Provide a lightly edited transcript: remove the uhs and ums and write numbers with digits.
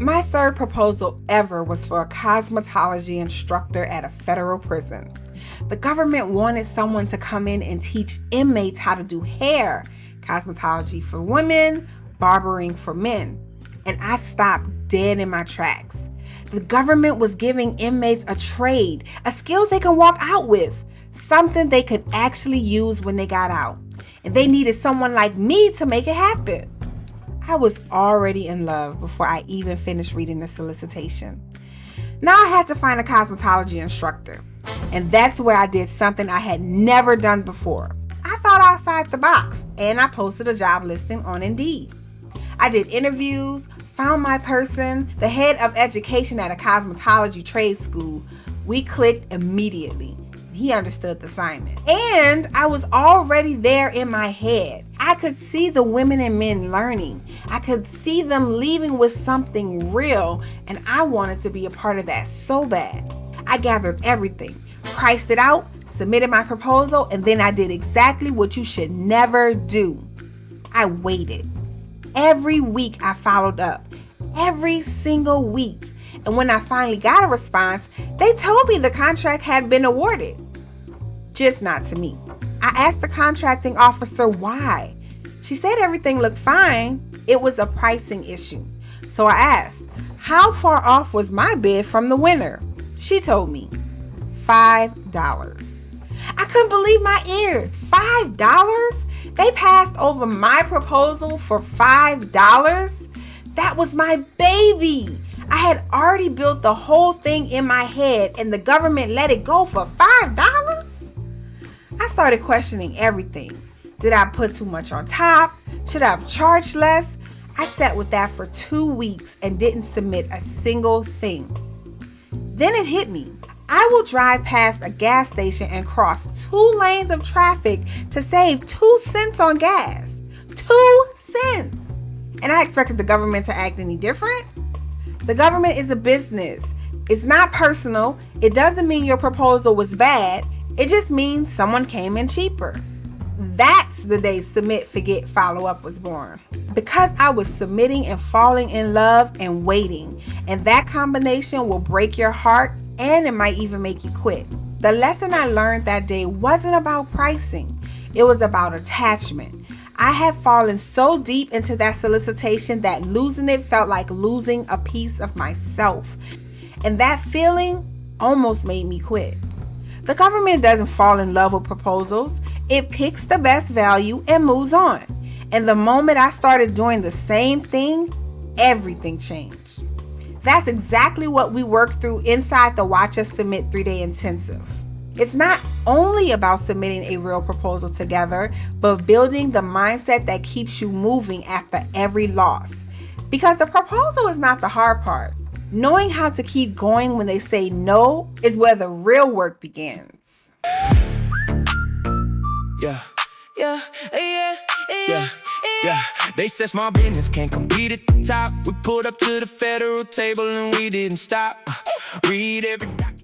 My third proposal ever was for a cosmetology instructor at a federal prison. The government wanted someone to come in and teach inmates how to do hair, cosmetology for women, barbering for men. And I stopped dead in my tracks. The government was giving inmates a trade, a skill they can walk out with, something they could actually use when they got out. And they needed someone like me to make it happen. I was already in love before I even finished reading the solicitation. Now I had to find a cosmetology instructor. And that's where I did something I had never done before. I thought outside the box and I posted a job listing on Indeed. I did interviews, found my person, the head of education at a cosmetology trade school. We clicked immediately. He understood the assignment. And I was already there in my head. I could see the women and men learning. I could see them leaving with something real, and I wanted to be a part of that so bad. I gathered everything, priced it out, submitted my proposal, and then I did exactly what you should never do. I waited. Every week I followed up. Every single week. And when I finally got a response, they told me the contract had been awarded. Just not to me. I asked the contracting officer why. She said everything looked fine. It was a pricing issue. So I asked, how far off was my bid from the winner? She told me, $5. I couldn't believe my ears. $5? They passed over my proposal for $5? That was my baby. I had already built the whole thing in my head and the government let it go for $5? I started questioning everything. Did I put too much on top? Should I have charged less? I sat with that for 2 weeks and didn't submit a single thing. Then it hit me. I will drive past a gas station and cross 2 lanes of traffic to save 2 cents on gas. 2 cents! And I expected the government to act any different? The government is a business. It's not personal. It doesn't mean your proposal was bad. It just means someone came in cheaper. That's the day Submit, Forget, Follow Up was born. Because I was submitting and falling in love and waiting. And that combination will break your heart and it might even make you quit. The lesson I learned that day wasn't about pricing. It was about attachment. I had fallen so deep into that solicitation that losing it felt like losing a piece of myself. And that feeling almost made me quit. The government doesn't fall in love with proposals. It picks the best value and moves on. And the moment I started doing the same thing, everything changed. That's exactly what we work through inside the Watch Us Submit 3-day intensive. It's not only about submitting a real proposal together, but building the mindset that keeps you moving after every loss. Because the proposal is not the hard part. Knowing how to keep going when they say no is where the real work begins. Yeah. They said small business can't compete at the top. We pulled up to the federal table and we didn't stop. Read every document.